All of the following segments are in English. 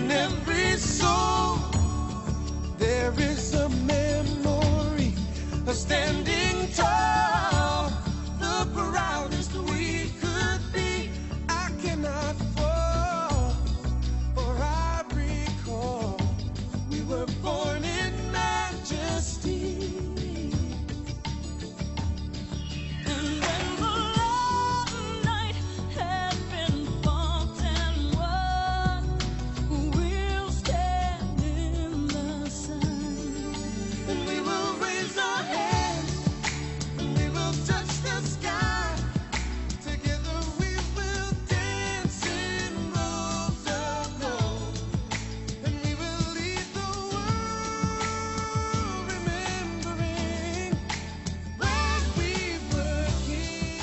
In every soul, there is a memory of standing tall, the proudest we could be. I cannot fall, for I recall we were born in majesty. And when the long night had been fought and won, we'll stand in the sun, and we will raise our hands, and we will touch the sky. Together we will dance in robes of gold, and we will lead the world, remembering when we were kings.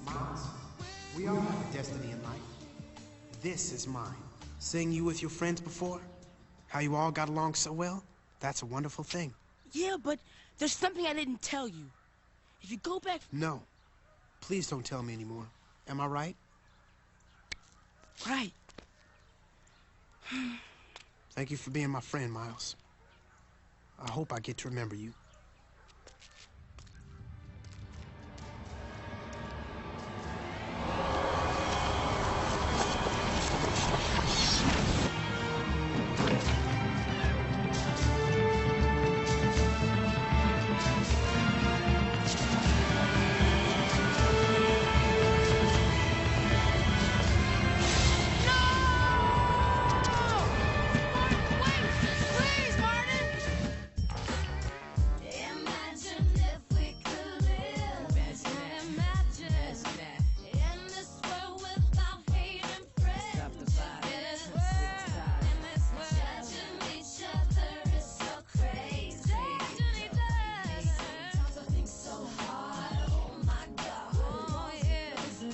Miles, we all have a destiny in life. This is mine. Seeing you with your friends before, how you all got along so well, that's a wonderful thing. Yeah, but there's something I didn't tell you. If you go back... No, please don't tell me anymore. Am I right? Right. Thank you for being my friend, Miles. I hope I get to remember you. Please, Martin! Imagine if we could live. Imagine in this world without hate and fret. In this world, judging each other is so crazy. Sometimes I think so hard. Oh my God. Oh yes.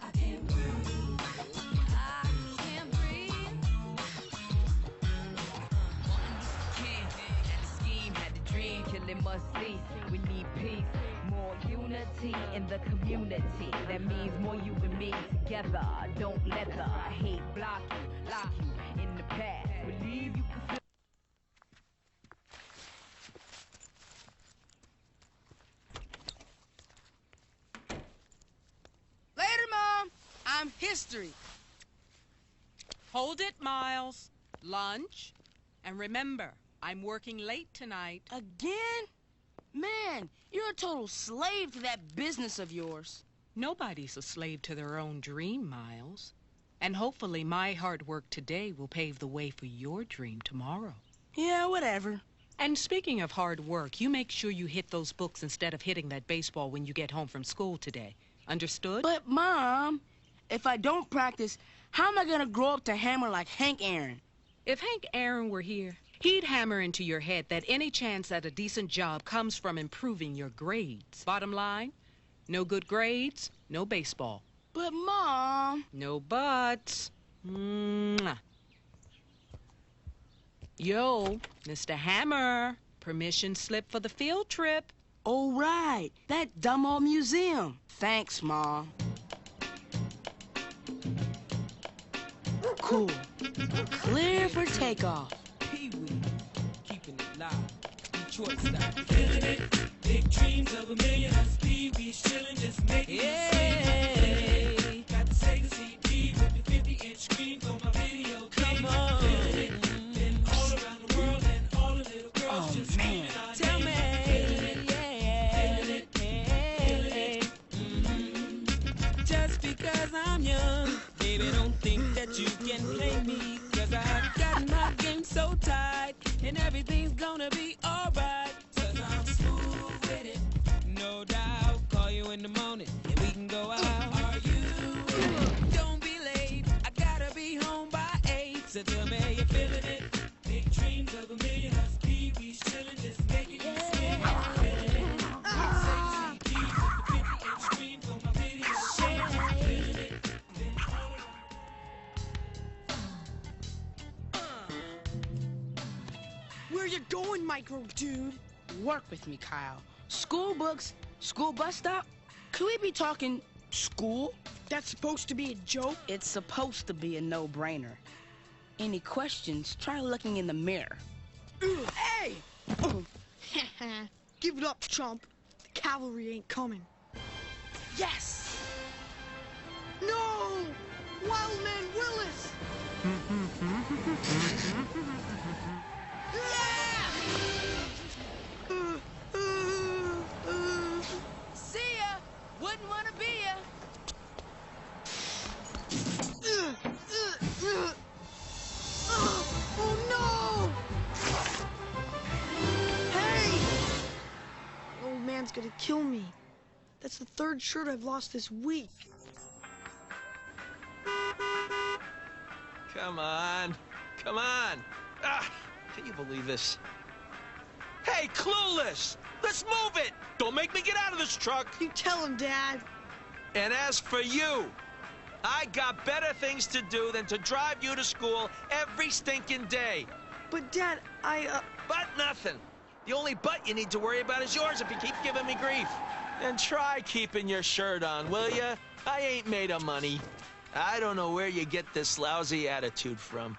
I can't breathe. I can't breathe. Had the scheme, had the dream, killing must cease. We need peace, more unity in the community. That means more you and me together. Don't let the hate block you, lock you in the past. Believe you can feel. Later, Mom. I'm history. Hold it, Miles. Lunch. And remember, I'm working late tonight. Again? Man, you're a total slave to that business of yours. Nobody's a slave to their own dream, Miles. And hopefully my hard work today will pave the way for your dream tomorrow. Yeah, whatever. And speaking of hard work, you make sure you hit those books instead of hitting that baseball when you get home from school today. Understood? But, Mom, if I don't practice, how am I gonna grow up to hammer like Hank Aaron? If Hank Aaron were here, he'd hammer into your head that any chance at a decent job comes from improving your grades. Bottom line, no good grades, no baseball. But, Mom... No buts. Mwah. Yo, Mr. Hammer, permission slip for the field trip. Oh, right. That dumb old museum. Thanks, Mom. Cool. Clear for takeoff. Pee-wee, keeping it live. Detroit style. Feeling it. Big dreams of a million. Us Pee-wee's chilling, just making it. Got the Sega CD with the 50-inch screen for my video. Come on. Feeling it. Been all around the world and all the little girls just screaming our Tell me. name. Feeling it. Feeling it. Mm-hmm. Just because I'm young, baby, don't think that you can play me. Cause I've got my game so tight, and everything's gonna be alright. Cause I'm smooth with it, no doubt. Call you in the morning, and we can go out. Are you in? Don't be late, I gotta be home by 8. So tell me you're feeling it. Big dreams of a million, us Pee-wee's chilling, just making you swing. Feeling it. Sexy P's with the 50-inch screen for my video. Feeling it. Been all around. Where you going, micro dude? Work with me, Kyle. School books, school bus stop. Could we be talking school? That's supposed to be a joke? It's supposed to be a no-brainer. Any questions, try looking in the mirror. Hey! Give it up, chump. The cavalry ain't coming. Yes! No! Wildman Willis! See ya! Wouldn't wanna be ya! Oh no! Hey! Old man's gonna kill me. That's the third shirt I've lost this week. Come on. Come on. Ah, can you believe this? Hey, Clueless! Let's move it! Don't make me get out of this truck! You tell him, Dad. And as for you, I got better things to do than to drive you to school every stinking day. But, Dad, But nothing. The only butt you need to worry about is yours if you keep giving me grief. And try keeping your shirt on, will ya? I ain't made of money. I don't know where you get this lousy attitude from.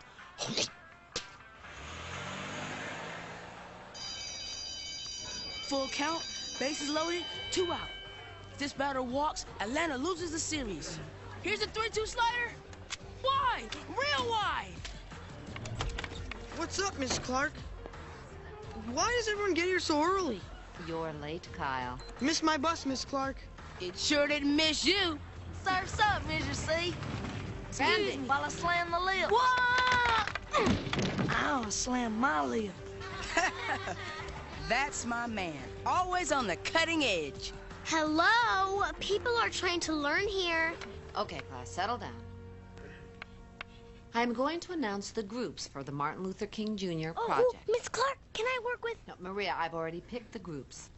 Full count, bases loaded, 2 out. If this batter walks, Atlanta loses the series. Here's a 3-2 slider. Why? Real why? what's up, Miss Clark? Why does everyone get here so early? You're late, Kyle. Missed my bus, Miss Clark. It sure didn't miss you. Surf's up, Mr. C. Randy. While I slam the lip. What? Ow, I slammed my lip. That's my man. Always on the cutting edge. Hello? People are trying to learn here. Okay, class, settle down. I'm going to announce the groups for the Martin Luther King Jr. project. Miss Clark, can I work with... No, Maria, I've already picked the groups.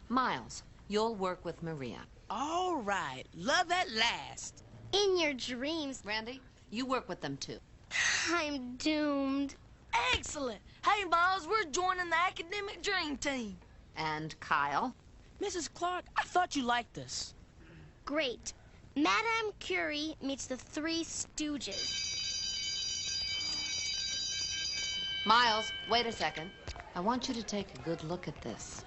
Miles, you'll work with Maria. All right. Love at last. In your dreams. Randy, you work with them too. I'm doomed. Excellent. Hey, Miles, we're joining the academic dream team. And Kyle? Mrs. Clark, I thought you liked us. Great. Madame Curie meets the Three Stooges. Miles, wait a second. I want you to take a good look at this.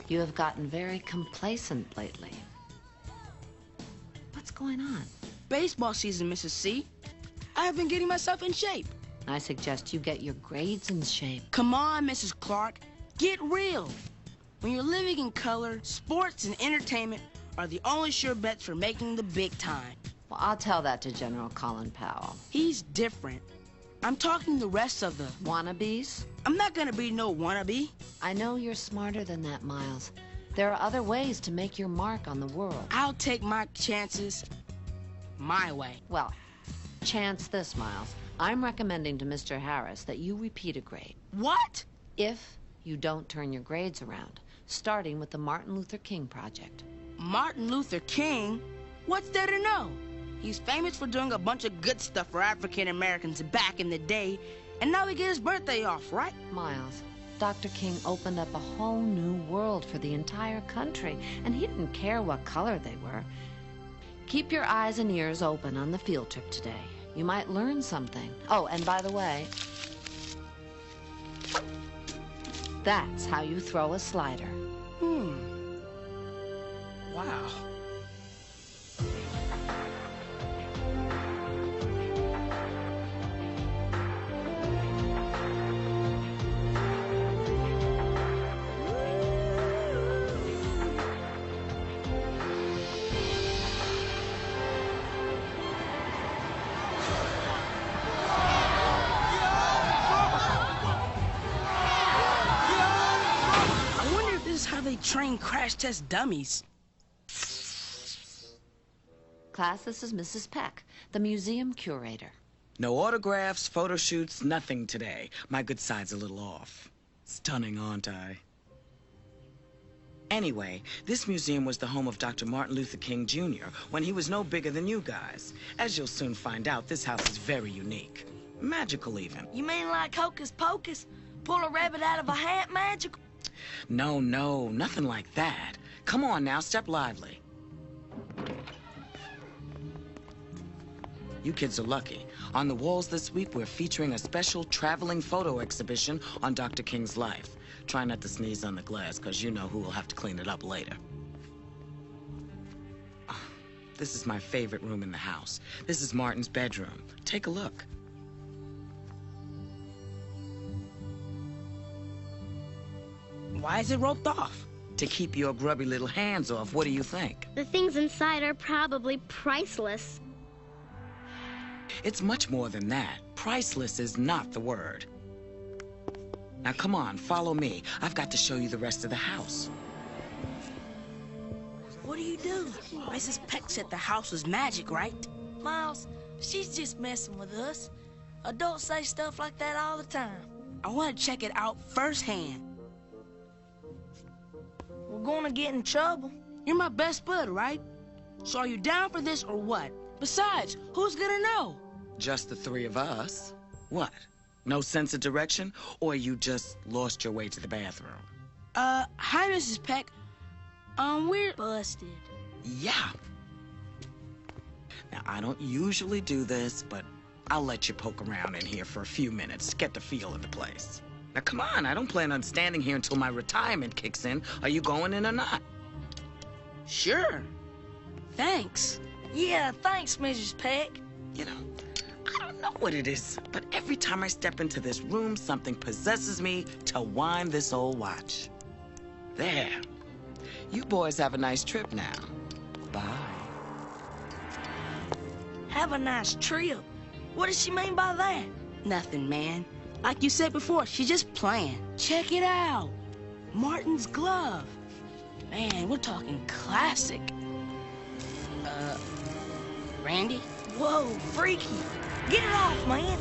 You have gotten very complacent lately. What's going on? Baseball season, Mrs. C. I have been getting myself in shape. I suggest you get your grades in shape. Come on, Mrs. Clark. Get real. When you're living in color, sports and entertainment are the only sure bets for making the big time. Well, I'll tell that to General Colin Powell. He's different. I'm talking the rest of the... Wannabes? I'm not gonna be no wannabe. I know you're smarter than that, Miles. There are other ways to make your mark on the world. I'll take my chances my way. Well, chance this, Miles. I'm recommending to Mr. Harris that you repeat a grade. What? If you don't turn your grades around, starting with the Martin Luther King project. Martin Luther King? What's there to know? He's famous for doing a bunch of good stuff for African Americans back in the day, and now we get his birthday off, right? Miles, Dr. King opened up a whole new world for the entire country, and he didn't care what color they were. Keep your eyes and ears open on the field trip today. You might learn something. Oh, and by the way, that's how you throw a slider. Wow. I wonder if this is how they train crash test dummies. Class, this is Mrs. Peck, the museum curator. No autographs, photo shoots, nothing today. My good side's a little off. Stunning, aren't I? Anyway, this museum was the home of Dr. Martin Luther King Jr. when he was no bigger than you guys. As you'll soon find out, this house is very unique. Magical, even. You mean like Hocus Pocus? Pull a rabbit out of a hat magical? No, nothing like that. Come on now, step lively. You kids are lucky. On the walls this week, we're featuring a special traveling photo exhibition on Dr. King's life. Try not to sneeze on the glass, because you know who will have to clean it up later. This is my favorite room in the house. This is Martin's bedroom. Take a look. Why is it roped off? To keep your grubby little hands off. What do you think? The things inside are probably priceless. It's much more than that. Priceless is not the word. Now come on, follow me. I've got to show you the rest of the house. What do you do? Mrs. Peck said the house was magic, right? Miles, she's just messing with us. Adults say stuff like that all the time. I want to check it out firsthand. We're gonna get in trouble. You're my best bud, right? So are you down for this or what? Besides, who's gonna know? Just the three of us. What? No sense of direction? Or you just lost your way to the bathroom? Hi, Mrs. Peck. We're busted. Yeah. Now, I don't usually do this, but I'll let you poke around in here for a few minutes, get the feel of the place. Now, come on, I don't plan on standing here until my retirement kicks in. Are you going in or not? Sure. Thanks. Yeah, thanks, Mrs. Peck. You know, I don't know what it is, but every time I step into this room, something possesses me to wind this old watch. There. You boys have a nice trip now. Bye. Have a nice trip. What does she mean by that? Nothing, man. Like you said before, she's just playing. Check it out. Martin's glove. Man, we're talking classic. Randy? Whoa, freaky. Get it off, man.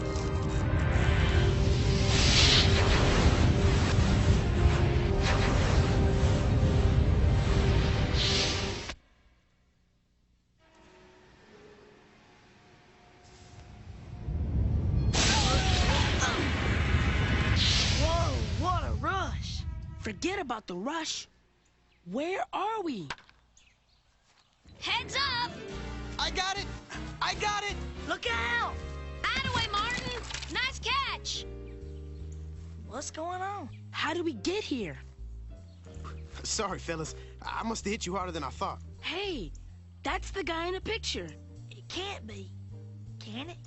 Forget about the rush. Where are we? Heads up! I got it! I got it! Look out! Attaway, Martin! Nice catch! What's going on? How did we get here? Sorry, fellas. I must have hit you harder than I thought. Hey, that's the guy in the picture. It can't be. Can it?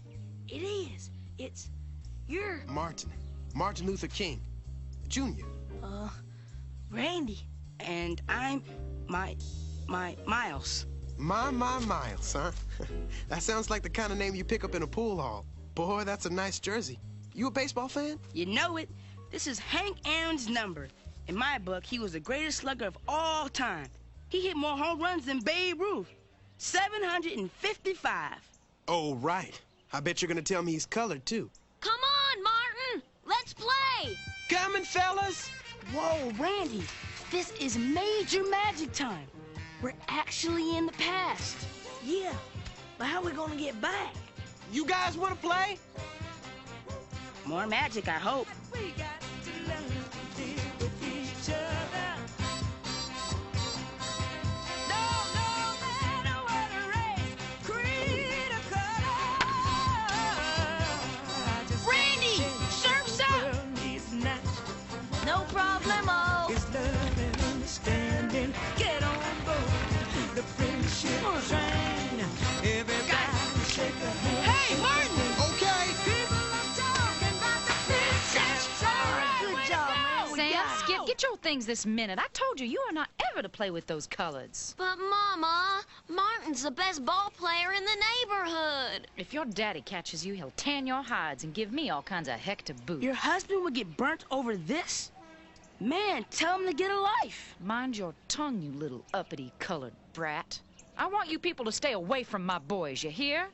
It is. You're... Martin Luther King, Jr. Randy. And I'm Miles. Miles, huh? That sounds like the kind of name you pick up in a pool hall. Boy, that's a nice jersey. You a baseball fan? You know it. This is Hank Aaron's number. In my book, he was the greatest slugger of all time. He hit more home runs than Babe Ruth. 755. Oh, right. I bet you're gonna tell me he's colored, too. Come on, Martin! Let's play! Coming, fellas! Whoa, Randy. This is major magic time. We're actually in the past. Yeah, but how are we gonna get back? You guys wanna play? More magic, I hope. We got to learn to live with each other. No matter what race, creed, or color. Randy! Surf's up! No problemo. It's love and understanding. Get on board the friendship train. Everybody shake a hand. Hey, Martin! Okay! People are talking about the princess. All right, good job, man. We Sam, got it. Skip, get your things this minute. I told you, you are not ever to play with those coloreds. But, Mama, Martin's the best ball player in the neighborhood. If your daddy catches you, he'll tan your hides and give me all kinds of heck to boot. Your husband would get burnt over this? Man, tell him to get a life. Mind your tongue, you little uppity colored brat. I want you people to stay away from my boys, you hear?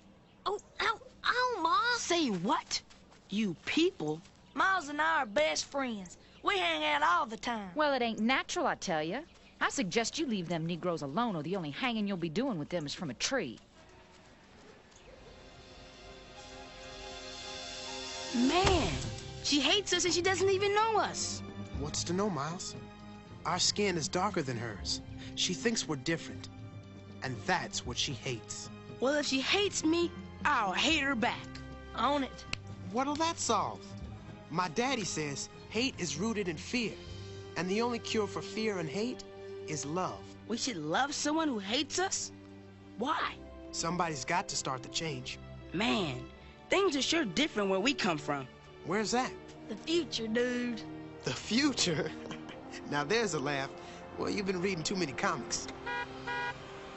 Oh, Ma. Say what? You people? Miles and I are best friends. We hang out all the time. Well, it ain't natural, I tell you. I suggest you leave them Negroes alone, or the only hanging you'll be doing with them is from a tree. Man, she hates us and she doesn't even know us. What's to know, Miles? Our skin is darker than hers. She thinks we're different. And that's what she hates. Well, if she hates me, I'll hate her back. On it. What'll that solve? My daddy says hate is rooted in fear, and the only cure for fear and hate is love. We should love someone who hates us? Why? Somebody's got to start the change. Man, things are sure different where we come from. Where's that? The future, dude. The future? Now there's a laugh. Well, you've been reading too many comics.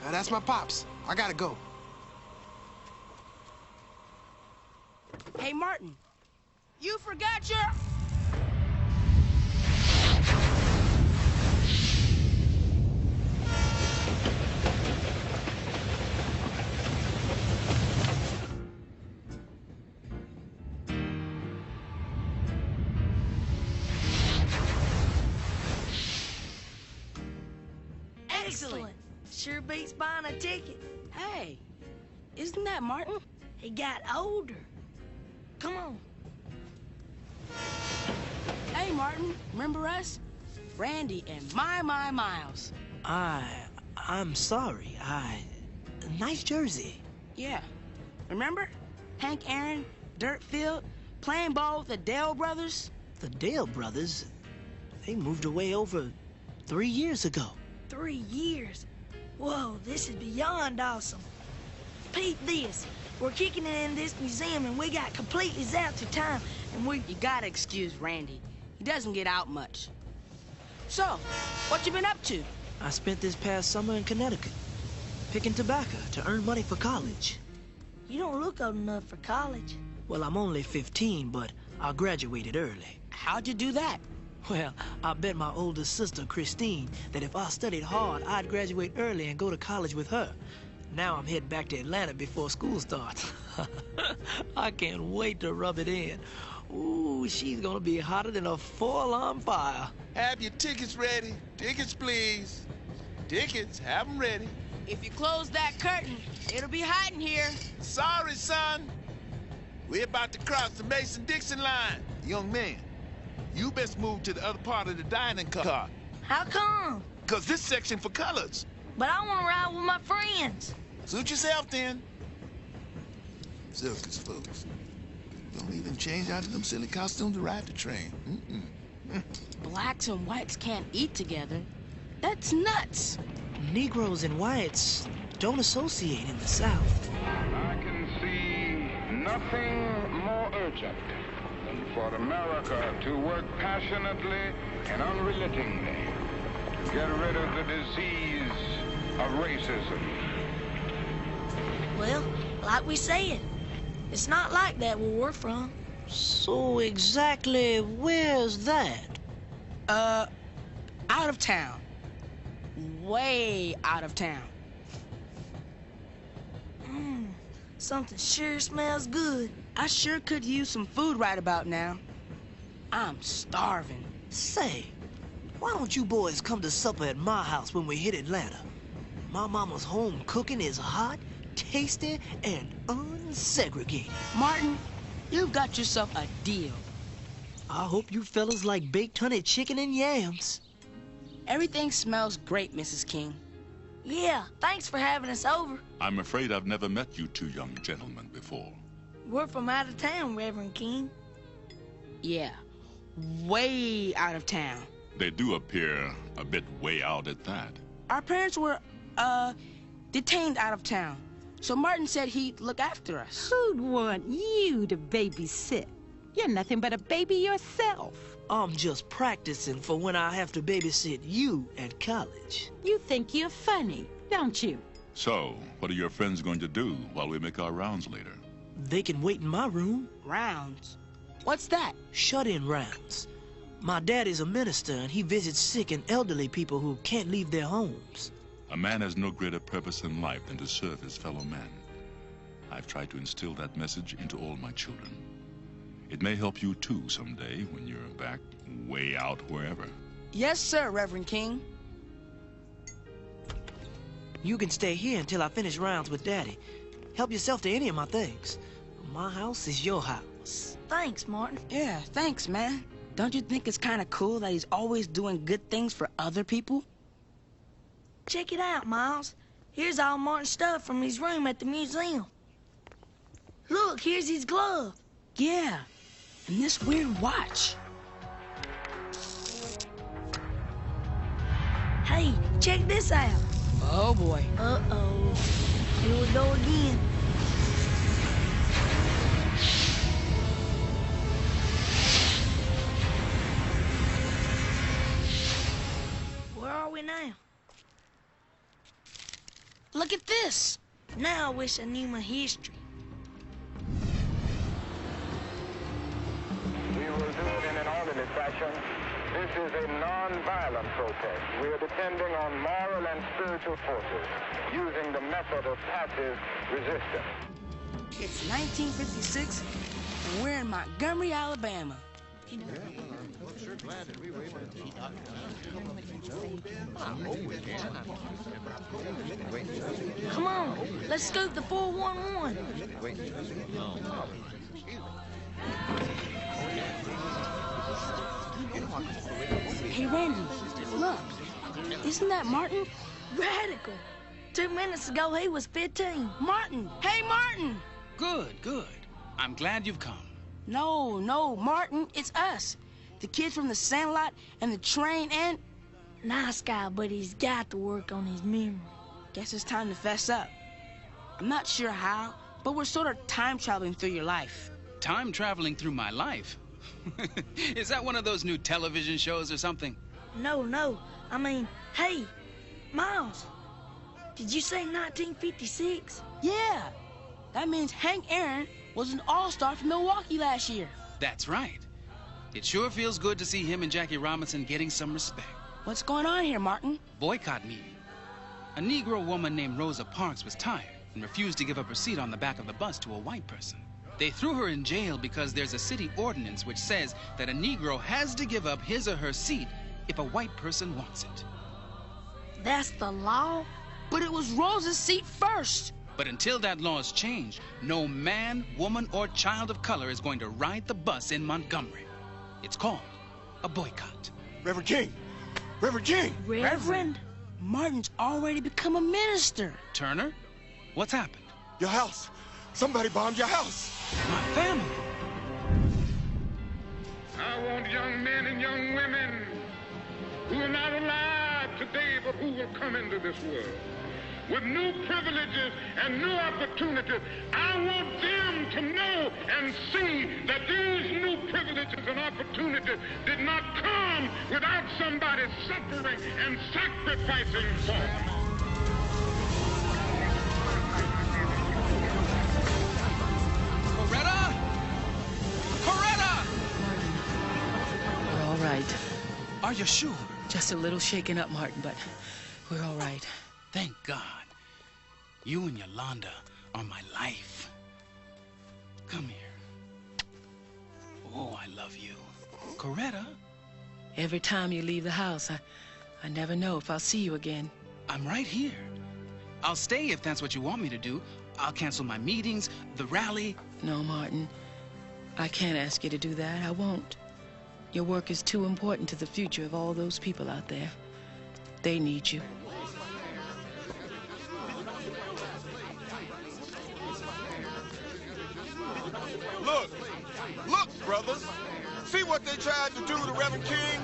Now that's my pops. I gotta go. Hey, Martin, you forgot your... Excellent. Sure beats buying a ticket. Hey, isn't that Martin? He got older. Come on. Hey, Martin, remember us? Randy and my Miles. I'm sorry. Nice jersey. Yeah. Remember? Hank Aaron, dirt field, playing ball with the Dale brothers? The Dale brothers? They moved away over 3 years ago. 3 years? Whoa, this is beyond awesome. Pete, this. We're kicking it in this museum, and we got completely zapped of time, and we... You gotta excuse Randy. He doesn't get out much. So, what you been up to? I spent this past summer in Connecticut, picking tobacco to earn money for college. You don't look old enough for college. Well, I'm only 15, but I graduated early. How'd you do that? Well, I bet my older sister, Christine, that if I studied hard, I'd graduate early and go to college with her. Now I'm heading back to Atlanta before school starts. I can't wait to rub it in. Ooh, she's gonna be hotter than a 4-alarm fire. Have your tickets ready. Tickets, please. Tickets, have them ready. If you close that curtain, it'll be hot in here. Sorry, son. We're about to cross the Mason-Dixon line. Young man, you best move to the other part of the dining car. How come? 'Cause this section for colors. But I want to ride with my friends. Suit yourself, then. Circus folks. Don't even change out of them silly costumes to ride the train. Blacks and whites can't eat together. That's nuts. Negroes and whites don't associate in the South. I can see nothing more urgent than for America to work passionately and unrelentingly to get rid of the disease of racism. Well, like we said, it's not like that where we're from. So exactly where's that? Out of town. Way out of town. Something sure smells good. I sure could use some food right about now. I'm starving. Say, why don't you boys come to supper at my house when we hit Atlanta? My mama's home cooking is hot, tasty, and unsegregated. Martin, you've got yourself a deal. I hope you fellas like baked honey chicken and yams. Everything smells great, Mrs. King. Yeah, thanks for having us over. I'm afraid I've never met you two young gentlemen before. We're from out of town, Reverend King. Yeah, way out of town. They do appear a bit way out at that. Our parents were, detained out of town. So Martin said he'd look after us. Who'd want you to babysit? You're nothing but a baby yourself. I'm just practicing for when I have to babysit you at college. You think you're funny, don't you? So, what are your friends going to do while we make our rounds later? They can wait in my room. Rounds? What's that? Shut-in rounds. My daddy's a minister, and he visits sick and elderly people who can't leave their homes. A man has no greater purpose in life than to serve his fellow man. I've tried to instill that message into all my children. It may help you too someday when you're back way out wherever. Yes, sir, Reverend King. You can stay here until I finish rounds with Daddy. Help yourself to any of my things. My house is your house. Thanks, Martin. Yeah, thanks, man. Don't you think it's kind of cool that he's always doing good things for other people? Check it out, Miles. Here's all Martin's stuff from his room at the museum. Look, here's his glove. Yeah, and this weird watch. Hey, check this out. Oh, boy. Uh-oh. Here we go again. Where are we now? Look at this. Now I wish I knew my history. We will do it in an orderly fashion. This is a non-violent protest. We are depending on moral and spiritual forces, using the method of passive resistance. It's 1956, and we're in Montgomery, Alabama. Come on, let's scoop the 411. Hey, Randy, look. Isn't that Martin? Radical. 2 minutes ago, he was 15. Martin! Hey, Martin! Good, good. I'm glad you've come. No, Martin, it's us. The kids from the Sandlot and the train and... Nice guy, but he's got to work on his memory. Guess it's time to fess up. I'm not sure how, but we're sort of time-traveling through your life. Time traveling through my life? Is that one of those new television shows or something? No. I mean, hey, Miles, did you say 1956? Yeah. That means Hank Aaron was an all-star from Milwaukee last year. That's right. It sure feels good to see him and Jackie Robinson getting some respect. What's going on here, Martin? Boycott meeting. A Negro woman named Rosa Parks was tired and refused to give up her seat on the back of the bus to a white person. They threw her in jail because there's a city ordinance which says that a Negro has to give up his or her seat if a white person wants it. That's the law? But it was Rosa's seat first. But until that law is changed, no man, woman, or child of color is going to ride the bus in Montgomery. It's called a boycott. Reverend King! Reverend King! Reverend? Martin's already become a minister. Turner, what's happened? Your house. Somebody bombed your house. My family. I want young men and young women who are not alive today, but who will come into this world with new privileges and new opportunities. I want them to know and see that these new privileges and opportunities did not come without somebody suffering and sacrificing for them. Coretta! We're all right. Are you sure? Just a little shaken up, Martin, but we're all right. Thank God. You and Yolanda are my life. Come here. Oh, I love you. Coretta? Every time you leave the house, I never know if I'll see you again. I'm right here. I'll stay if that's what you want me to do. I'll cancel my meetings, the rally. No, Martin. I can't ask you to do that. I won't. Your work is too important to the future of all those people out there. They need you. Look, brothers. See what they tried to do to Reverend King?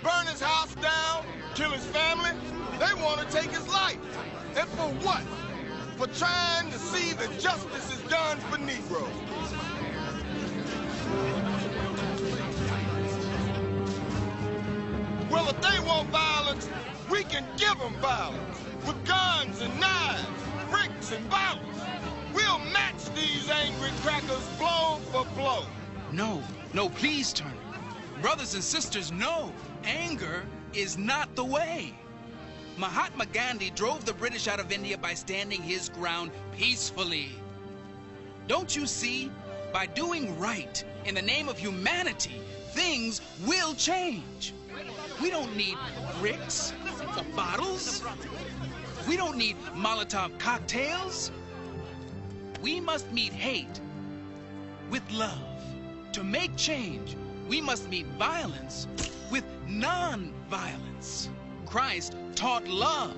Burn his house down, kill his family. They want to take his life. And for what? For trying to see that justice is done for Negroes. Well, if they want violence, we can give them violence. With guns and knives, bricks and bottles. We'll match these angry crackers blow for blow. No, please, Turner. Brothers and sisters, no. Anger is not the way. Mahatma Gandhi drove the British out of India by standing his ground peacefully. Don't you see? By doing right in the name of humanity, things will change. We don't need bricks or bottles. We don't need Molotov cocktails. We must meet hate with love. To make change, we must meet violence with non-violence. Christ taught love,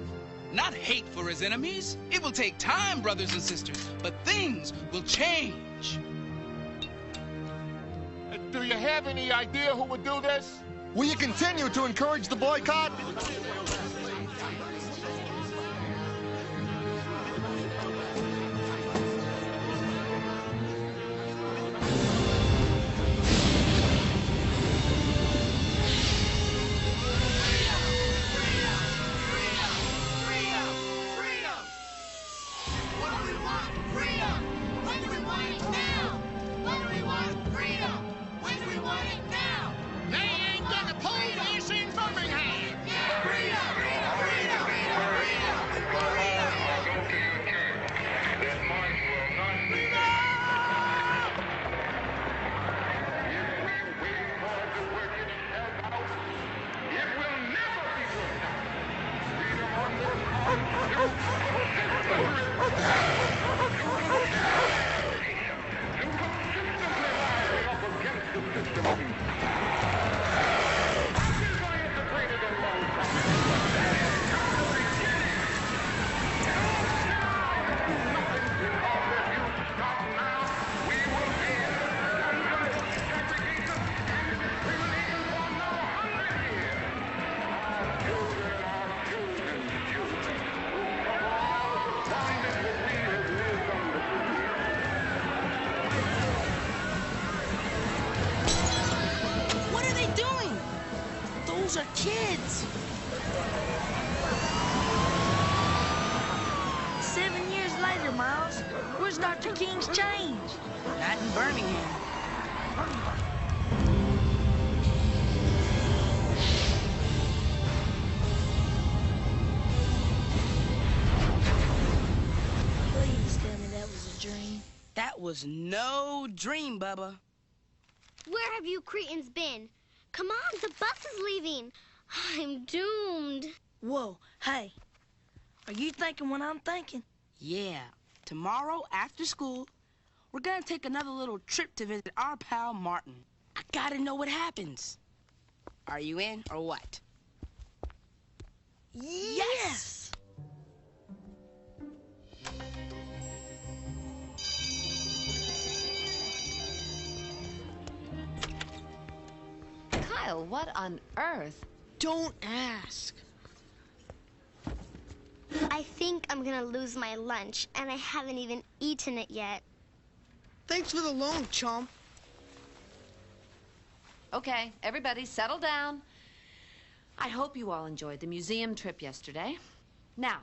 not hate for his enemies. It will take time, brothers and sisters, but things will change. Do you have any idea who would do this? Will you continue to encourage the boycott? Those are kids. 7 years later, Miles, where's Dr. King's change? Not in Birmingham. Please tell me that was a dream. That was no dream, Bubba. Where have you cretins been? Come on, the bus is leaving. I'm doomed. Whoa, hey. Are you thinking what I'm thinking? Yeah. Tomorrow, after school, we're gonna take another little trip to visit our pal Martin. I gotta know what happens. Are you in or what? Yes! Kyle, what on earth? Don't ask. I think I'm gonna lose my lunch, and I haven't even eaten it yet. Thanks for the loan, chum. Okay, everybody settle down. I hope you all enjoyed the museum trip yesterday. Now,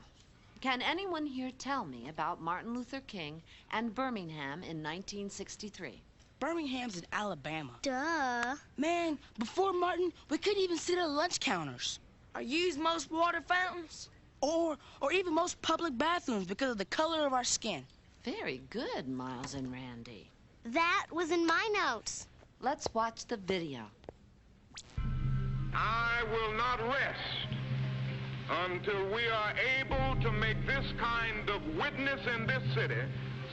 can anyone here tell me about Martin Luther King and Birmingham in 1963? Birmingham's in Alabama. Duh. Man, before Martin, we couldn't even sit at lunch counters. Or use most water fountains? Or even most public bathrooms because of the color of our skin. Very good, Miles and Randy. That was in my notes. Let's watch the video. I will not rest until we are able to make this kind of witness in this city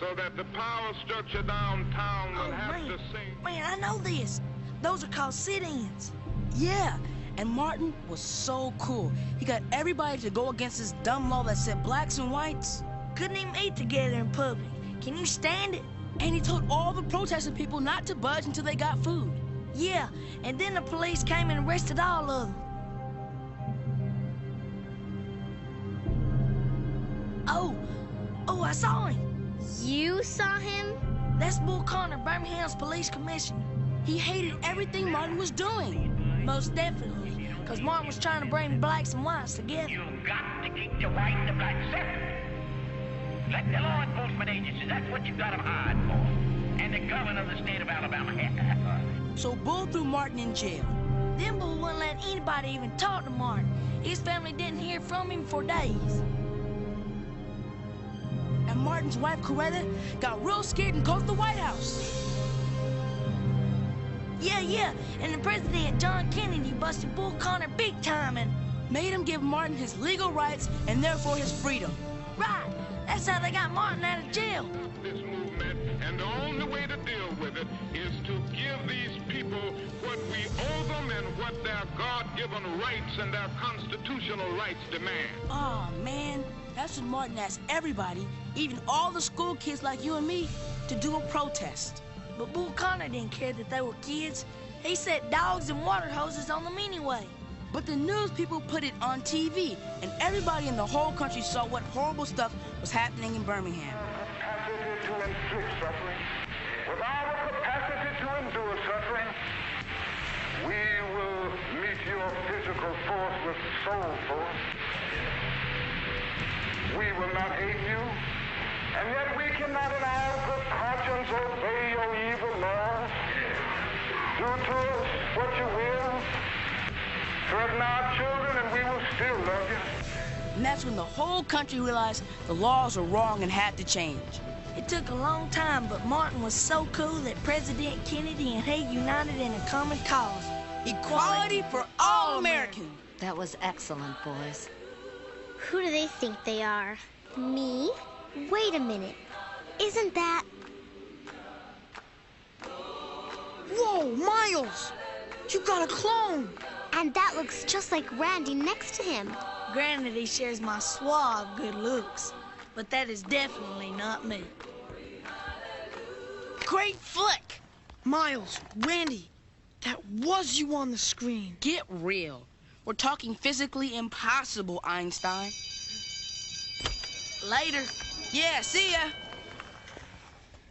so that the power structure downtown will have to sing. Man, I know this. Those are called sit-ins. Yeah, and Martin was so cool. He got everybody to go against this dumb law that said blacks and whites couldn't even eat together in public. Can you stand it? And he told all the protesting people not to budge until they got food. Yeah, and then the police came and arrested all of them. Oh, I saw him. You saw him? That's Bull Connor, Birmingham's police commissioner. He hated everything Martin was doing. Most definitely, because Martin was trying to bring blacks and whites together. You've got to keep the white and the black separate. Let the law enforcement agencies, that's what you got them hired for. And the governor of the state of Alabama. So Bull threw Martin in jail. Then Bull wouldn't let anybody even talk to Martin. His family didn't hear from him for days. And Martin's wife, Coretta, got real scared and called the White House. Yeah, and the president, John Kennedy, busted Bull Connor big time and made him give Martin his legal rights and therefore his freedom. Right, that's how they got Martin out of jail. This movement, and the only way to deal with it is to give these people what we owe them and what what their God-given rights and their constitutional rights demand. Oh, man. That's when Martin asked everybody, even all the school kids like you and me, to do a protest. But Bull Connor didn't care that they were kids. He set dogs and water hoses on them anyway. But the news people put it on TV, and everybody in the whole country saw what horrible stuff was happening in Birmingham. Capacity to inflict suffering, without a capacity to endure suffering, we will meet your physical force with soul force. We will not hate you, and yet we cannot in our good conscience obey your evil laws. Do to us what you will. Threaten our children, and we will still love you. And that's when the whole country realized the laws were wrong and had to change. It took a long time, but Martin was so cool that President Kennedy and he united in a common cause. Equality for all Americans. That was excellent, boys. Who do they think they are? Me? Wait a minute. Isn't that... Whoa, Miles! You got a clone! And that looks just like Randy next to him. Granted, he shares my suave good looks, but that is definitely not me. Great flick! Miles, Randy, that was you on the screen. Get real. We're talking physically impossible, Einstein. Later. Yeah, see ya.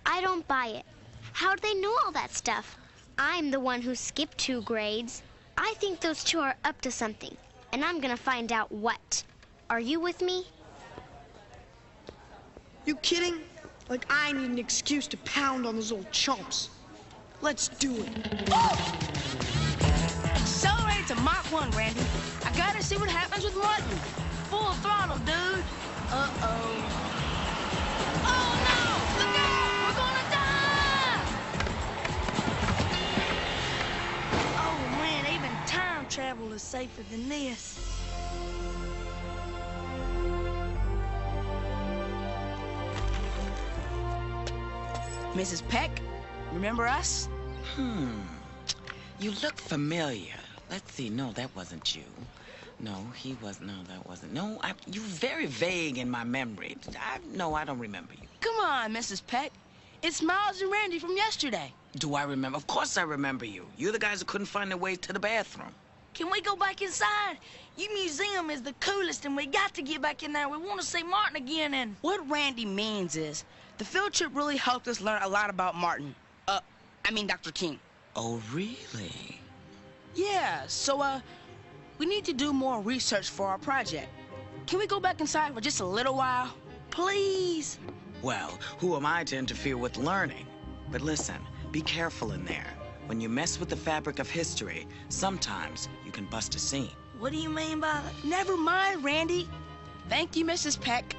I don't buy it. How'd they know all that stuff? I'm the one who skipped 2 grades. I think those two are up to something, and I'm gonna find out what. Are you with me? You kidding? Like I need an excuse to pound on those old chumps. Let's do it. Accelerate to Mach 1, Randy. I gotta see what happens with Martin. Full throttle, dude. Uh-oh. Oh, no! Look out! We're gonna die! Oh, man, even time travel is safer than this. Mrs. Peck, remember us? You look familiar. Let's see. No, that wasn't you. No, he was. No, that wasn't. No, you're very vague in my memory. No, I don't remember you. Come on, Mrs. Peck. It's Miles and Randy from yesterday. Do I remember? Of course I remember you. You're the guys who couldn't find their way to the bathroom. Can we go back inside? Your museum is the coolest, and we got to get back in there. We want to see Martin again, and... What Randy means is, the field trip really helped us learn a lot about Martin. Dr. King. Oh, really? Yeah, so, we need to do more research for our project. Can we go back inside for just a little while? Please? Well, who am I to interfere with learning? But listen, be careful in there. When you mess with the fabric of history, sometimes you can bust a seam. What do you mean by that? Never mind, Randy. Thank you, Mrs. Peck.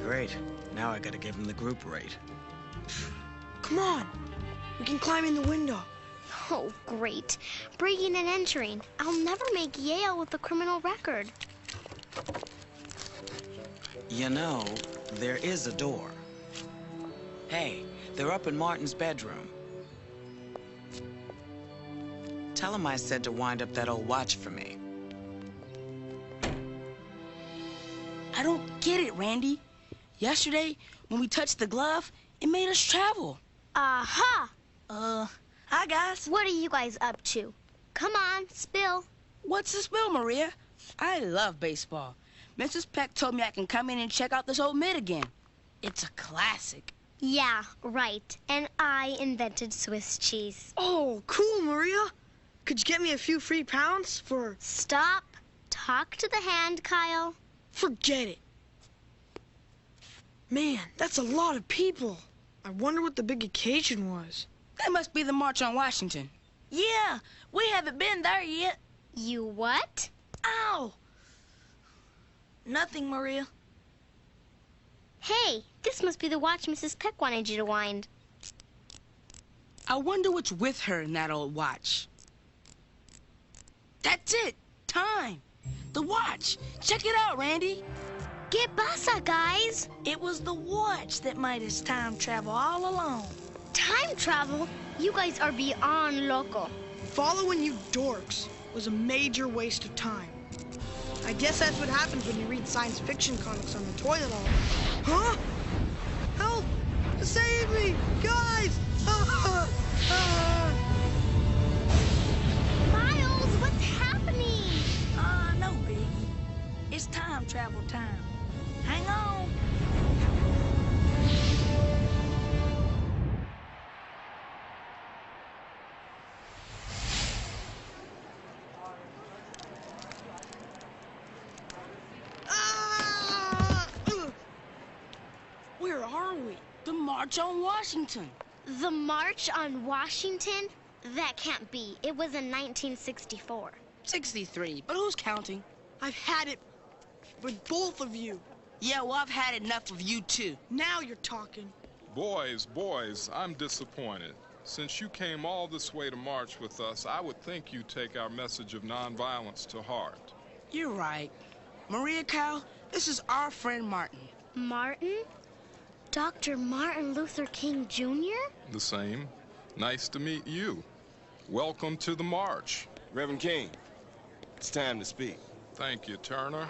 Great. Now I gotta give him the group rate. Come on. We can climb in the window. Oh, great. Breaking and entering. I'll never make Yale with a criminal record. You know, there is a door. Hey, they're up in Martin's bedroom. Tell him I said to wind up that old watch for me. I don't get it, Randy. Yesterday, when we touched the glove, it made us travel. Aha! Hi, guys. What are you guys up to? Come on, spill. What's the spill, Maria? I love baseball. Mrs. Peck told me I can come in and check out this old mitt again. It's a classic. Yeah, right. And I invented Swiss cheese. Oh, cool, Maria. Could you get me a few free pounds for... Stop. Talk to the hand, Kyle. Forget it. Man, that's a lot of people. I wonder what the big occasion was. That must be the March on Washington. Yeah, we haven't been there yet. You what? Ow! Nothing, Maria. Hey, this must be the watch Mrs. Peck wanted you to wind. I wonder what's with her in that old watch. That's it. Time. The watch. Check it out, Randy. ¿Qué pasa, guys? It was the watch that made us time travel all along. Time travel? You guys are beyond loco. Following you dorks was a major waste of time. I guess that's what happens when you read science fiction comics on the toilet all day. Huh? Help! Save me! Guys! Miles, what's happening? No, Biggie. It's time travel time. Hang on. Where are we? The March on Washington. The March on Washington? That can't be. It was in 1964. 63, but who's counting? I've had it with both of you. Yeah, well, I've had enough of you, too. Now you're talking. Boys, I'm disappointed. Since you came all this way to march with us, I would think you'd take our message of nonviolence to heart. You're right. Maria Cal, this is our friend Martin. Martin? Dr. Martin Luther King Jr.? The same. Nice to meet you. Welcome to the march. Reverend King, it's time to speak. Thank you, Turner.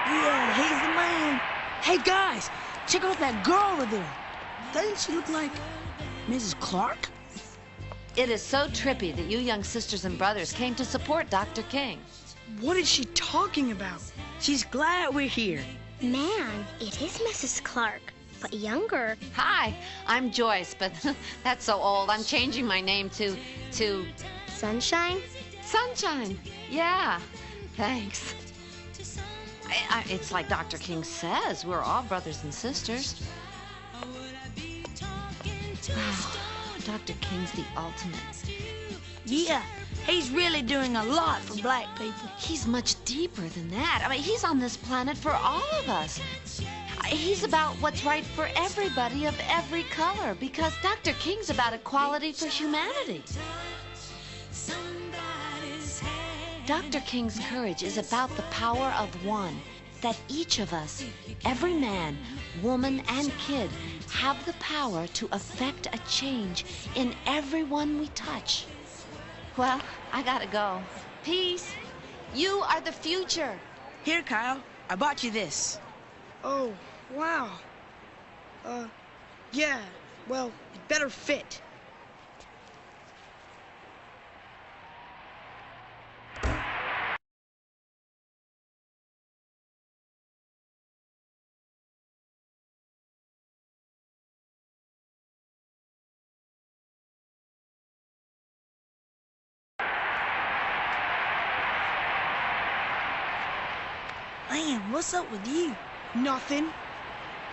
Yeah, he's the man. Hey, guys, check out that girl over there. Doesn't she look like Mrs. Clark? It is so trippy that you young sisters and brothers came to support Dr. King. What is she talking about? She's glad we're here. Man, it is Mrs. Clark, but younger. Hi, I'm Joyce, but that's so old. I'm changing my name to Sunshine? Sunshine. Yeah, thanks. It's like Dr. King says, we're all brothers and sisters. Wow, Dr. King's the ultimate. Yeah, he's really doing a lot for black people. He's much deeper than that. I mean, he's on this planet for all of us. He's about what's right for everybody of every color, because Dr. King's about equality for humanity. Dr. King's courage is about the power of one, that each of us, every man, woman, and kid, have the power to affect a change in everyone we touch. Well, I gotta go. Peace. You are the future. Here, Kyle, I bought you this. Oh, wow. Yeah, well, it better fit. Man, what's up with you? Nothing.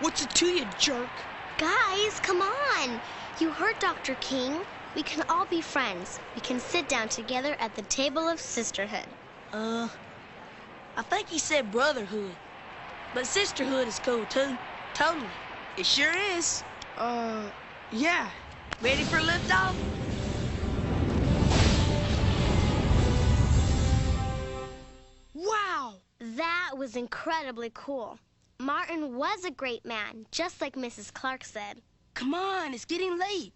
What's it to you, jerk? Guys, come on. You heard Dr. King. We can all be friends. We can sit down together at the table of sisterhood. I think he said brotherhood. But sisterhood is cool, too. Totally. It sure is. Yeah. Ready for liftoff? was incredibly cool. Martin was a great man, just like Mrs. Clark said. Come on, it's getting late.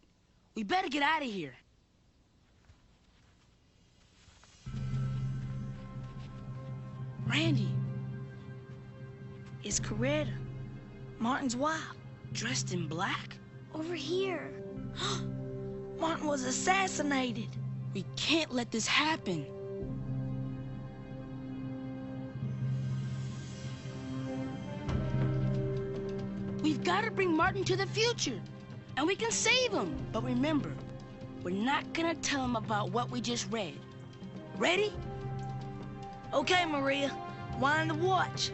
We better get out of here. Randy. It's Coretta, Martin's wife. Dressed in black? Over here. Martin was assassinated. We can't let this happen. We've got to bring Martin to the future, and we can save him. But remember, we're not gonna tell him about what we just read. Ready? Okay, Maria, wind the watch.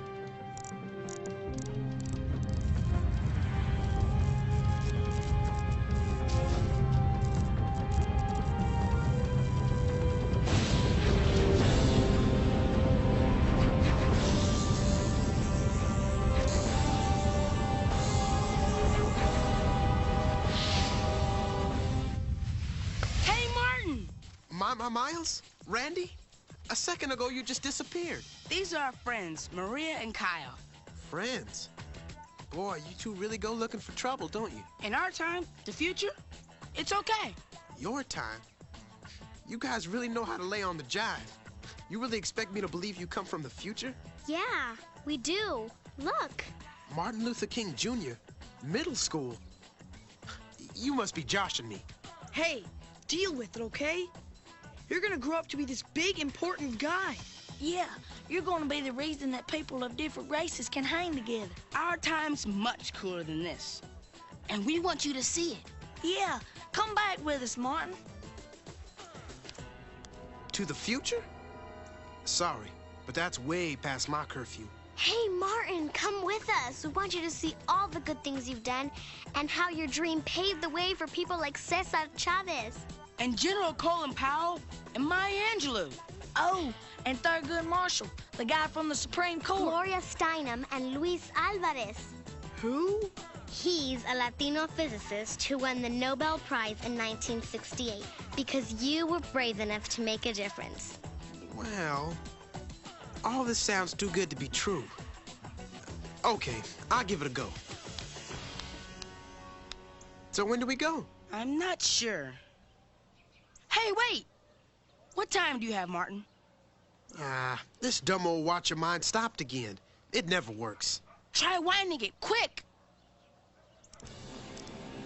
Miles? Randy? A second ago, you just disappeared. These are our friends, Maria and Kyle. Friends? Boy, you two really go looking for trouble, don't you? In our time, the future, it's okay. Your time? You guys really know how to lay on the jive. You really expect me to believe you come from the future? Yeah, we do. Look. Martin Luther King Jr., middle school. You must be joshing me. Hey, deal with it, okay? You're gonna grow up to be this big, important guy. Yeah, you're gonna be the reason that people of different races can hang together. Our time's much cooler than this, and we want you to see it. Yeah, come back with us, Martin. To the future? Sorry, but that's way past my curfew. Hey, Martin, come with us. We want you to see all the good things you've done and how your dream paved the way for people like Cesar Chavez. And General Colin Powell and Maya Angelou. Oh, and Thurgood Marshall, the guy from the Supreme Court. Gloria Steinem and Luis Alvarez. Who? He's a Latino physicist who won the Nobel Prize in 1968 because you were brave enough to make a difference. Well, all this sounds too good to be true. Okay, I'll give it a go. So when do we go? I'm not sure. Hey, wait! What time do you have, Martin? This dumb old watch of mine stopped again. It never works. Try winding it, quick!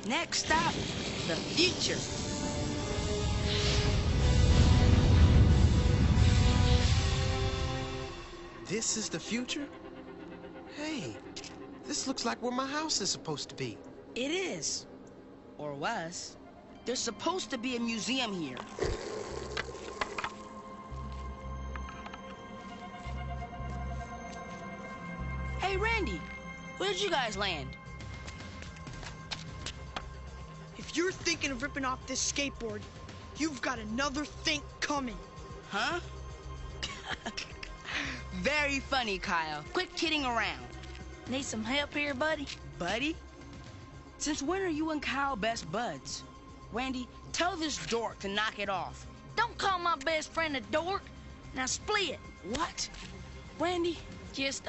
Next stop, the future. This is the future? Hey, this looks like where my house is supposed to be. It is. Or was. There's supposed to be a museum here. Hey, Randy, where did you guys land? If you're thinking of ripping off this skateboard, you've got another think coming. Huh? Very funny, Kyle. Quit kidding around. Need some help here, buddy? Buddy? Since when are you and Kyle best buds? Randy, tell this dork to knock it off. Don't call my best friend a dork. Now split. What? Randy? Just,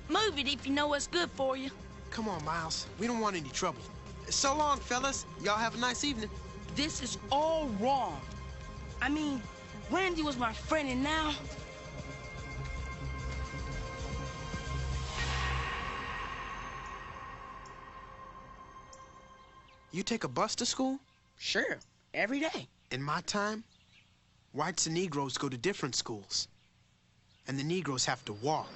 move it if you know what's good for you. Come on, Miles. We don't want any trouble. So long, fellas. Y'all have a nice evening. This is all wrong. I mean, Randy was my friend, and now... You take a bus to school? Sure, every day. In my time, whites and Negroes go to different schools. And the Negroes have to walk.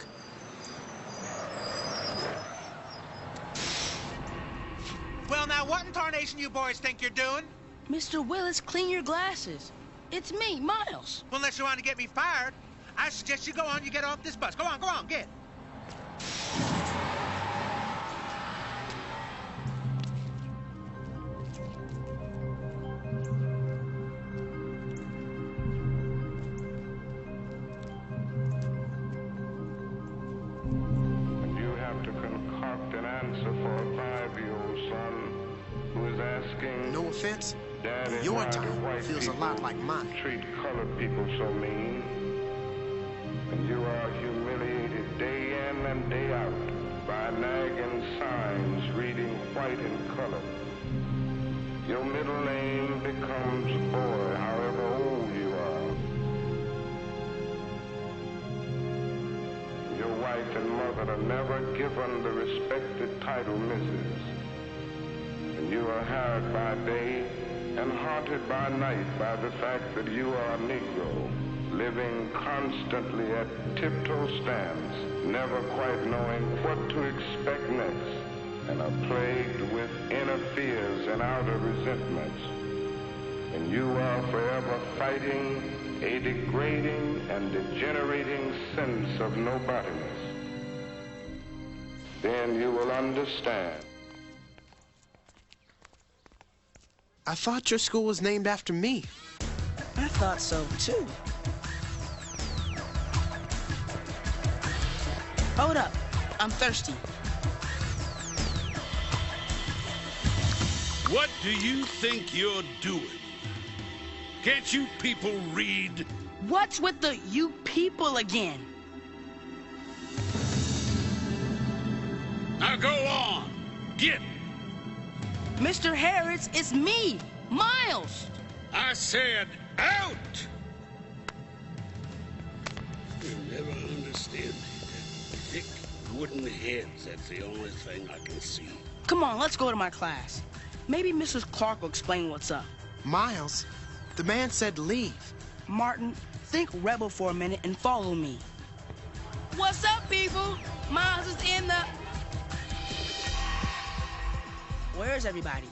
Well, now, what in tarnation you boys think you're doing? Mr. Willis, clean your glasses. It's me, Miles. Well, unless you want to get me fired, I suggest you go on, you get off this bus. Go on, get. You have to concoct an answer for a 5-year-old son who is asking... No offense, Daddy, your why do time white feels a lot like mine. treat colored people so mean? And you are humiliated day in and day out by nagging signs reading white in color. Your middle name becomes boy, however old you are. Your wife and mother are never given the respected title Mrs. And you are harried by day and haunted by night by the fact that you are a Negro, living constantly at tiptoe stands, never quite knowing what to expect next, and are plagued with inner fears and outer resentments. And you are forever fighting a degrading and degenerating sense of nobodiness. Then you will understand. I thought your school was named after me. I thought so, too. Hold up. I'm thirsty. What do you think you're doing? Can't you people read? What's with the you people again? Now go on. Get. Mr. Harris, it's me, Miles. I said out. You'll never understand me. Thick wooden heads, that's the only thing I can see. Come on, let's go to my class. Maybe Mrs. Clark will explain what's up. Miles, the man said leave. Martin, think rebel for a minute and follow me. What's up, people? Miles is in the... Where's everybody?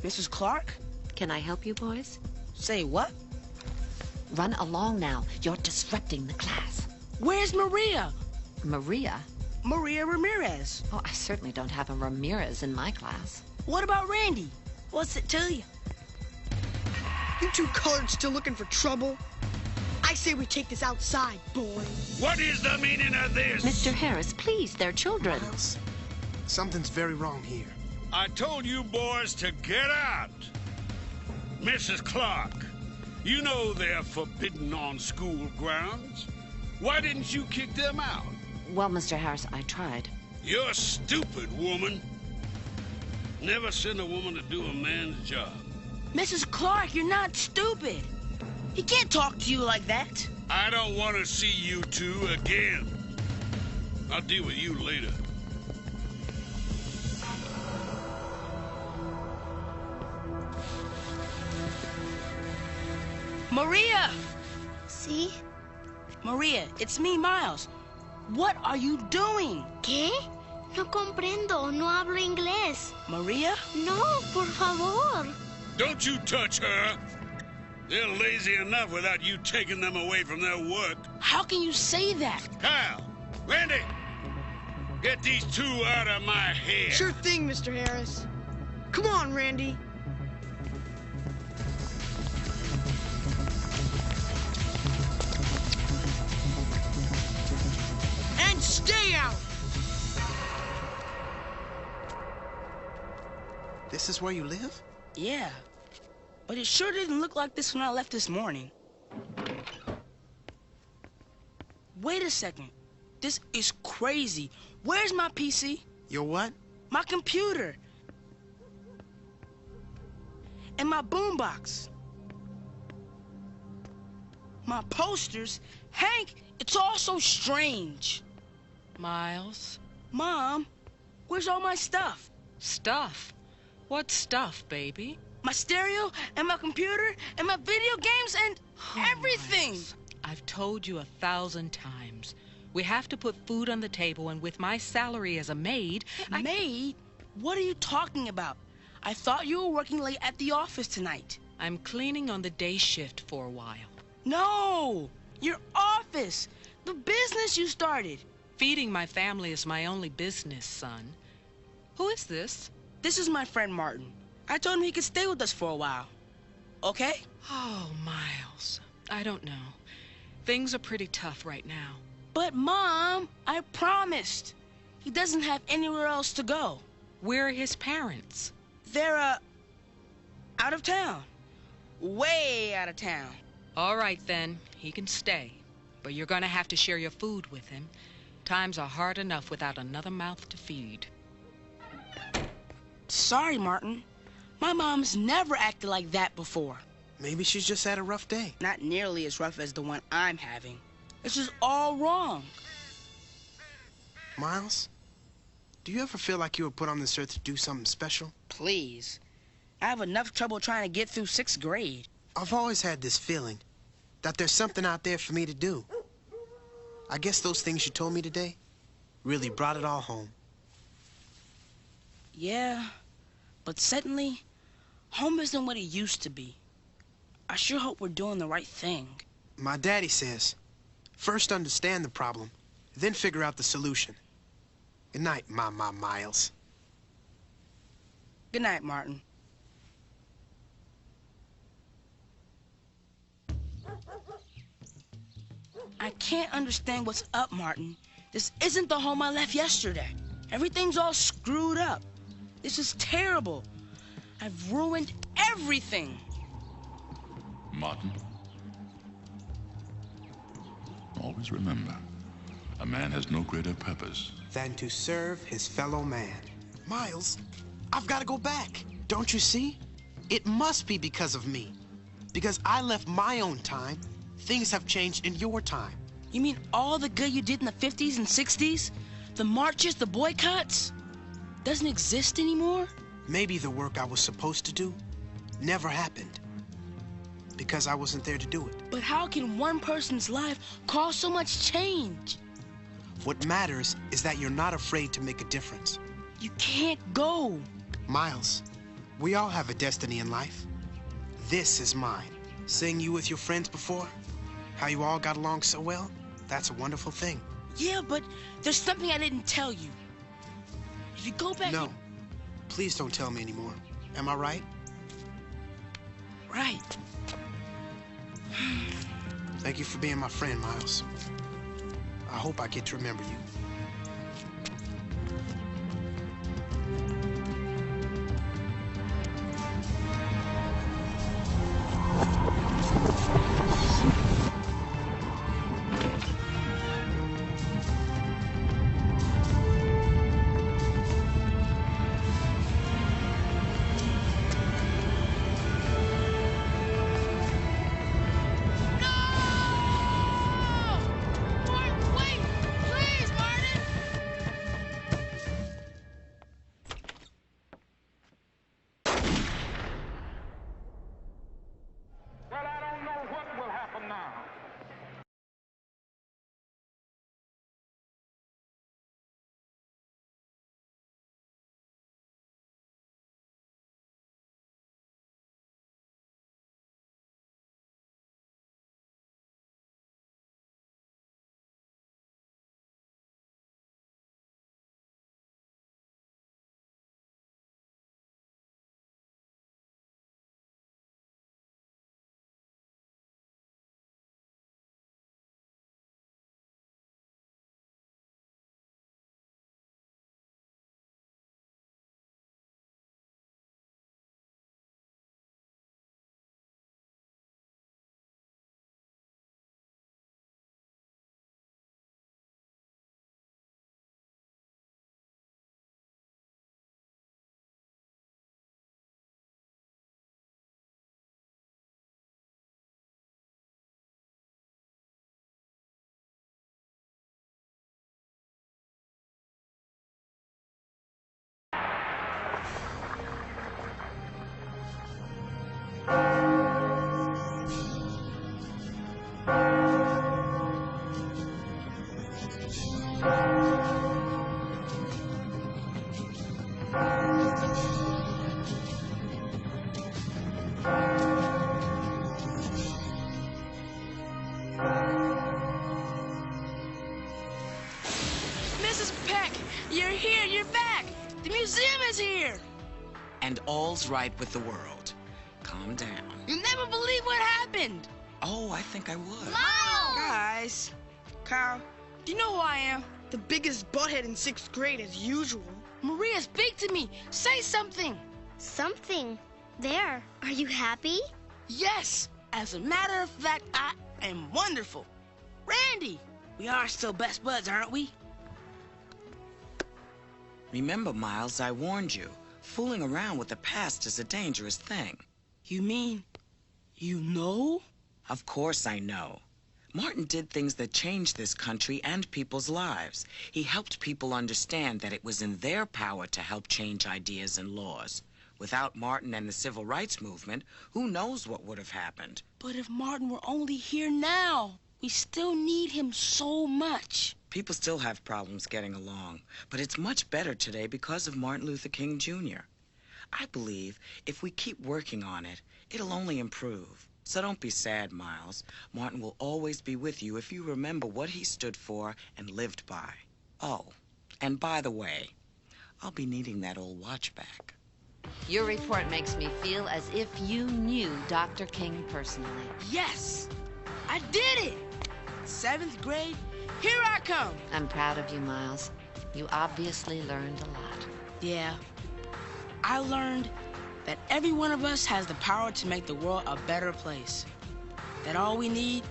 Mrs. Clark? Can I help you, boys? Say what? Run along now. You're disrupting the class. Where's Maria? Maria? Maria Ramirez. Oh, I certainly don't have a Ramirez in my class. What about Randy? What's it to you? You two coloreds still looking for trouble? I say we take this outside, boy. What is the meaning of this? Mr. Harris, please, they're children. Miles, something's very wrong here. I told you boys to get out. Mrs. Clark, you know they're forbidden on school grounds. Why didn't you kick them out? Well, Mr. Harris, I tried. You're stupid, woman. Never send a woman to do a man's job. Mrs. Clark, you're not stupid. He can't talk to you like that. I don't want to see you two again. I'll deal with you later. Maria! See? Maria, it's me, Miles. What are you doing? ¿Qué? No comprendo. No hablo inglés. Maria? No, por favor. Don't you touch her. They're lazy enough without you taking them away from their work. How can you say that? Kyle, Randy, get these two out of my hair. Sure thing, Mr. Harris. Come on, Randy. And stay out! This is where you live? Yeah. But it sure didn't look like this when I left this morning. Wait a second. This is crazy. Where's my PC? Your what? My computer. And my boombox. My posters. Hank, it's all so strange. Miles? Mom, where's all my stuff? Stuff? What stuff, baby? My stereo and my computer and my video games and everything. Miles, I've told you 1,000 times. We have to put food on the table, and with my salary as a maid, Maid? What are you talking about? I thought you were working late at the office tonight. I'm cleaning on the day shift for a while. No! Your office! The business you started! Feeding my family is my only business, son. Who is this? This is my friend Martin. I told him he could stay with us for a while. Okay? Oh, Miles. I don't know. Things are pretty tough right now. But, Mom, I promised. He doesn't have anywhere else to go. Where are his parents? They're, out of town. Way out of town. All right, then. He can stay. but you're gonna have to share your food with him. Times are hard enough without another mouth to feed. Sorry, Martin. My mom's never acted like that before. Maybe she's just had a rough day. Not nearly as rough as the one I'm having. This is all wrong. Miles, do you ever feel like you were put on this earth to do something special? Please. I have enough trouble trying to get through 6th grade. I've always had this feeling that there's something out there for me to do. I guess those things you told me today really brought it all home. Yeah, but suddenly, home isn't what it used to be. I sure hope we're doing the right thing. My daddy says, first understand the problem, then figure out the solution. Good night, Miles. Good night, Martin. I can't understand what's up, Martin. This isn't the home I left yesterday. Everything's all screwed up. This is terrible. I've ruined everything. Martin, always remember, a man has no greater purpose than to serve his fellow man. Miles, I've got to go back. Don't you see? It must be because of me. Because I left my own time, things have changed in your time. You mean all the good you did in the 50s and 60s? The marches, the boycotts? Doesn't exist anymore? Maybe the work I was supposed to do never happened. Because I wasn't there to do it. But how can one person's life cause so much change? What matters is that you're not afraid to make a difference. You can't go. Miles, we all have a destiny in life. This is mine. Seeing you with your friends before, how you all got along so well, that's a wonderful thing. Yeah, but there's something I didn't tell you. If you go back... No. Please don't tell me anymore. Am I right? Right. Thank you for being my friend, Miles. I hope I get to remember you. And all's right with the world. Calm down. You'll never believe what happened. Oh, I think I would. Guys, Kyle, do you know who I am? The biggest butthead in 6th grade as usual. Maria, speak to me. Say something. Something? There. Are you happy? Yes. As a matter of fact, I am wonderful. Randy! We are still best buds, aren't we? Remember, Miles, I warned you. Fooling around with the past is a dangerous thing. You mean you know? Of course I know. Martin did things that changed this country and people's lives. He helped people understand that it was in their power to help change ideas and laws. Without Martin and the civil rights movement, who knows what would have happened? But if Martin were only here now, we still need him so much. People still have problems getting along, but it's much better today because of Martin Luther King Jr. I believe if we keep working on it, it'll only improve. So don't be sad, Miles. Martin will always be with you if you remember what he stood for and lived by. Oh, and by the way, I'll be needing that old watch back. Your report makes me feel as if you knew Dr. King personally. Yes! I did it! 7th grade, here I come! I'm proud of you, Miles. You obviously learned a lot. Yeah. I learned that every one of us has the power to make the world a better place. That all we need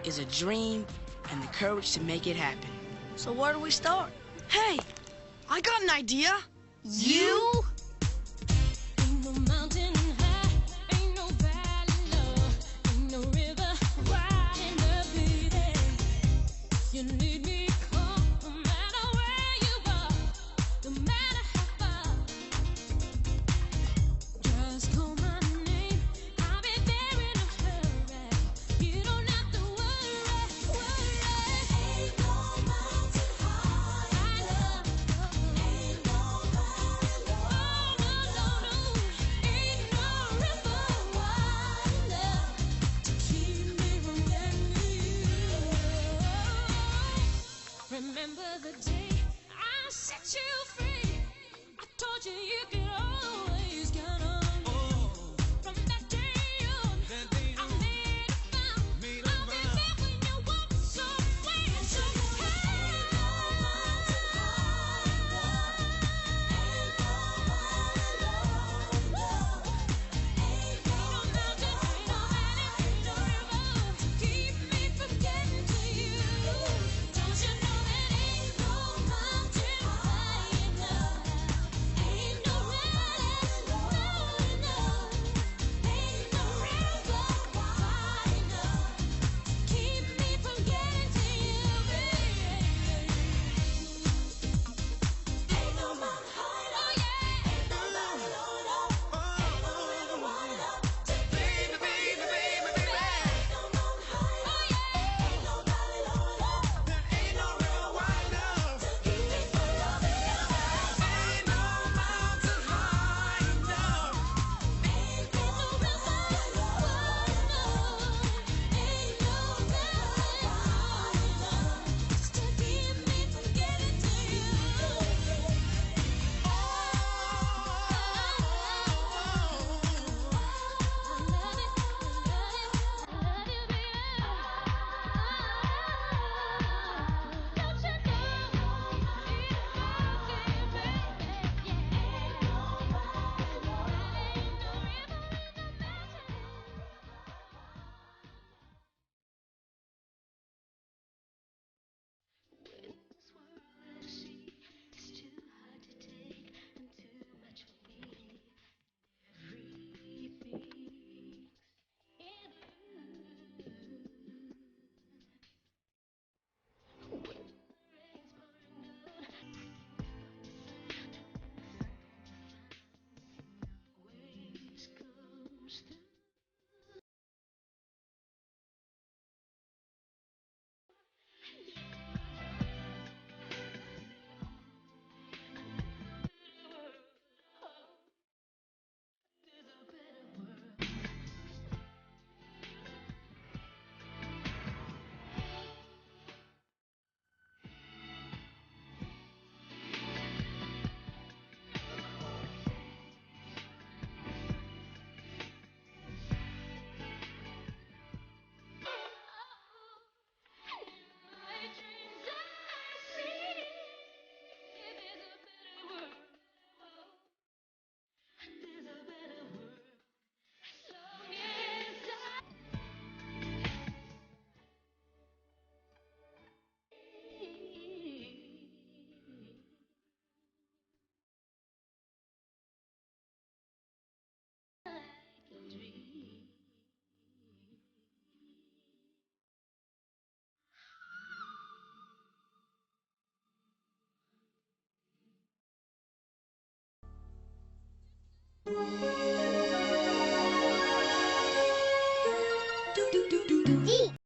is a dream and the courage to make it happen. So where do we start? Hey, I got an idea. You?